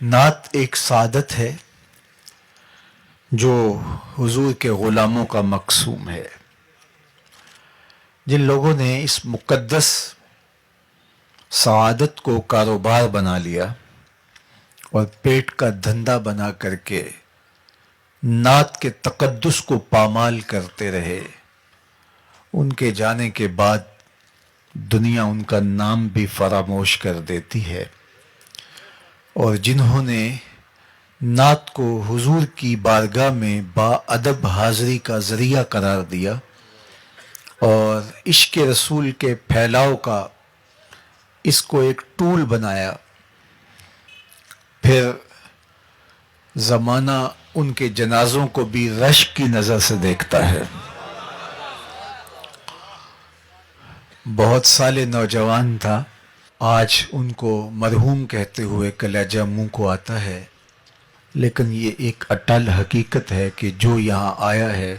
نعت ایک سعادت ہے جو حضور کے غلاموں کا مقسوم ہے. جن لوگوں نے اس مقدس سعادت کو کاروبار بنا لیا اور پیٹ کا دھندا بنا کر کے نعت کے تقدس کو پامال کرتے رہے، ان کے جانے کے بعد دنیا ان کا نام بھی فراموش کر دیتی ہے. اور جنہوں نے نعت کو حضور کی بارگاہ میں با ادب حاضری کا ذریعہ قرار دیا اور عشق رسول کے پھیلاؤ کا اس کو ایک ٹول بنایا، پھر زمانہ ان کے جنازوں کو بھی رشک کی نظر سے دیکھتا ہے. بہت سال نوجوان تھا، آج ان کو مرحوم کہتے ہوئے کلیجہ منہ کو آتا ہے، لیکن یہ ایک اٹل حقیقت ہے کہ جو یہاں آیا ہے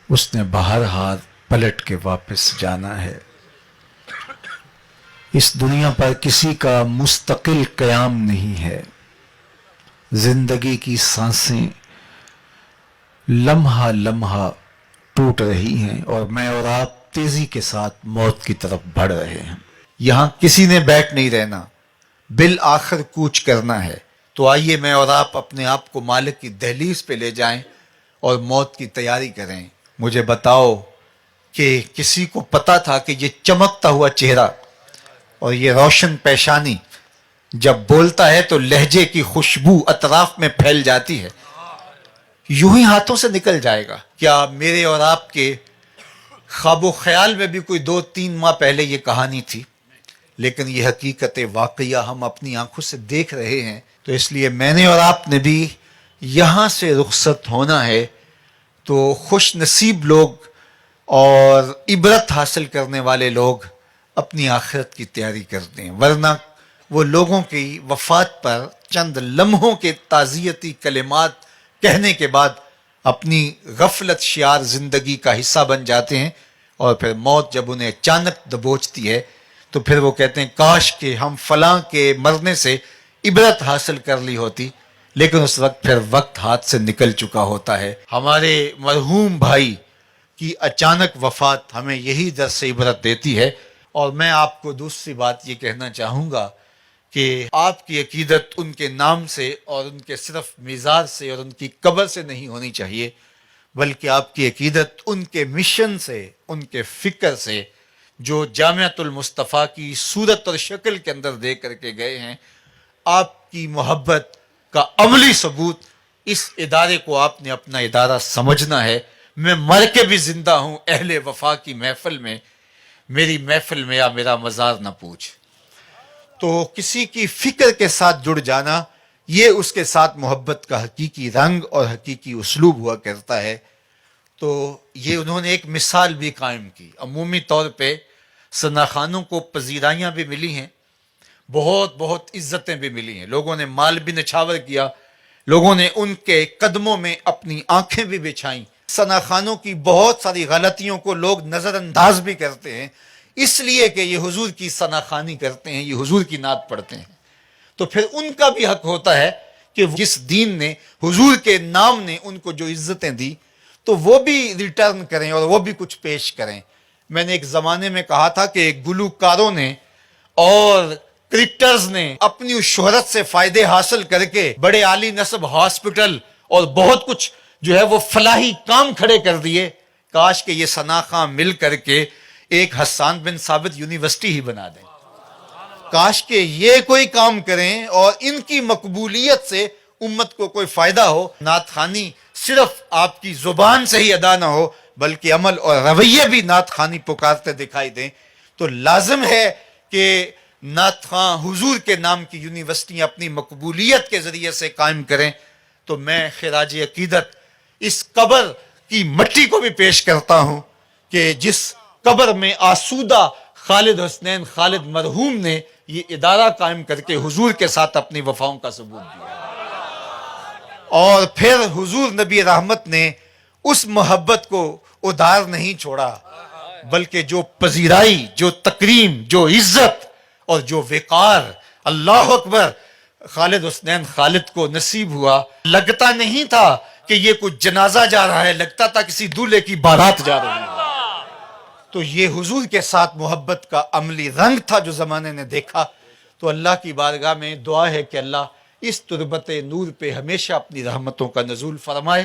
اس نے بہرحال پلٹ کے واپس جانا ہے. اس دنیا پر کسی کا مستقل قیام نہیں ہے. زندگی کی سانسیں لمحہ لمحہ ٹوٹ رہی ہیں اور میں اور آپ تیزی کے ساتھ موت کی طرف بڑھ رہے ہیں. یہاں کسی نے بیٹھ نہیں رہنا، بالآخر کوچ کرنا ہے. تو آئیے میں اور آپ اپنے آپ کو مالک کی دہلیز پہ لے جائیں اور موت کی تیاری کریں. مجھے بتاؤ کہ کسی کو پتا تھا کہ یہ چمکتا ہوا چہرہ اور یہ روشن پیشانی جب بولتا ہے تو لہجے کی خوشبو اطراف میں پھیل جاتی ہے، یوں ہی ہاتھوں سے نکل جائے گا؟ کیا میرے اور آپ کے خواب و خیال میں بھی کوئی 2-3 ماہ پہلے یہ کہانی تھی؟ لیکن یہ حقیقت واقعہ ہم اپنی آنکھوں سے دیکھ رہے ہیں. تو اس لیے میں نے اور آپ نے بھی یہاں سے رخصت ہونا ہے. تو خوش نصیب لوگ اور عبرت حاصل کرنے والے لوگ اپنی آخرت کی تیاری کرتے ہیں، ورنہ وہ لوگوں کی وفات پر چند لمحوں کے تعزیتی کلمات کہنے کے بعد اپنی غفلت شیار زندگی کا حصہ بن جاتے ہیں، اور پھر موت جب انہیں اچانک دبوچتی ہے تو پھر وہ کہتے ہیں کاش کہ ہم فلاں کے مرنے سے عبرت حاصل کر لی ہوتی. لیکن اس وقت پھر وقت ہاتھ سے نکل چکا ہوتا ہے. ہمارے مرحوم بھائی کی اچانک وفات ہمیں یہی درس عبرت دیتی ہے. اور میں آپ کو دوسری بات یہ کہنا چاہوں گا کہ آپ کی عقیدت ان کے نام سے اور ان کے صرف مزار سے اور ان کی قبر سے نہیں ہونی چاہیے، بلکہ آپ کی عقیدت ان کے مشن سے، ان کے فکر سے جو جامعۃ المصطفیٰ کی صورت اور شکل کے اندر دے کر کے گئے ہیں. آپ کی محبت کا عملی ثبوت اس ادارے کو آپ نے اپنا ادارہ سمجھنا ہے. میں مر کے بھی زندہ ہوں اہل وفا کی محفل میں، میری محفل میں یا میرا مزار نہ پوچھ. تو کسی کی فکر کے ساتھ جڑ جانا، یہ اس کے ساتھ محبت کا حقیقی رنگ اور حقیقی اسلوب ہوا کرتا ہے. تو یہ انہوں نے ایک مثال بھی قائم کی. عمومی طور پہ ثنا خانوں کو پذیرائیاں بھی ملی ہیں، بہت بہت عزتیں بھی ملی ہیں، لوگوں نے مال بھی نچھاور کیا، لوگوں نے ان کے قدموں میں اپنی آنکھیں بھی بچھائیں. ثنا خانوں کی بہت ساری غلطیوں کو لوگ نظر انداز بھی کرتے ہیں، اس لیے کہ یہ حضور کی ثنا خوانی کرتے ہیں، یہ حضور کی نعت پڑھتے ہیں. تو پھر ان کا بھی حق ہوتا ہے کہ جس دین نے، حضور کے نام نے ان کو جو عزتیں دی تو وہ بھی ریٹرن کریں اور وہ بھی کچھ پیش کریں. میں نے ایک زمانے میں کہا تھا کہ گلوکاروں نے اور کرکٹرز نے اپنی اس شہرت سے فائدے حاصل کر کے بڑے عالی نصب ہاسپٹل اور بہت کچھ جو ہے وہ فلاحی کام کھڑے کر دیے. کاش کہ یہ ثنا خاں مل کر کے ایک حسان بن ثابت یونیورسٹی ہی بنا دیں. کاش کہ یہ کوئی کام کریں اور ان کی مقبولیت سے امت کو کوئی فائدہ ہو. نعت خوانی صرف آپ کی زبان سے ہی ادا نہ ہو بلکہ عمل اور رویے بھی نعت خوانی پکارتے دکھائی دیں. تو لازم ہے کہ نعت خواں حضور کے نام کی یونیورسٹیاں اپنی مقبولیت کے ذریعے سے قائم کریں. تو میں خراج عقیدت اس قبر کی مٹی کو بھی پیش کرتا ہوں کہ جس قبر میں آسودہ خالد حسنین خالد مرحوم نے یہ ادارہ قائم کر کے حضور کے ساتھ اپنی وفاؤں کا ثبوت دیا. اور پھر حضور نبی رحمت نے اس محبت کو ادھار نہیں چھوڑا، بلکہ جو پذیرائی، جو تکریم، جو عزت اور جو وقار، اللہ اکبر، خالد حسنین خالد کو نصیب ہوا، لگتا نہیں تھا کہ یہ کچھ جنازہ جا رہا ہے، لگتا تھا کسی دولہے کی بارات جا رہی ہے۔ تو یہ حضور کے ساتھ محبت کا عملی رنگ تھا جو زمانے نے دیکھا۔ تو اللہ کی بارگاہ میں دعا ہے کہ اللہ اس تربت نور پہ ہمیشہ اپنی رحمتوں کا نزول فرمائے۔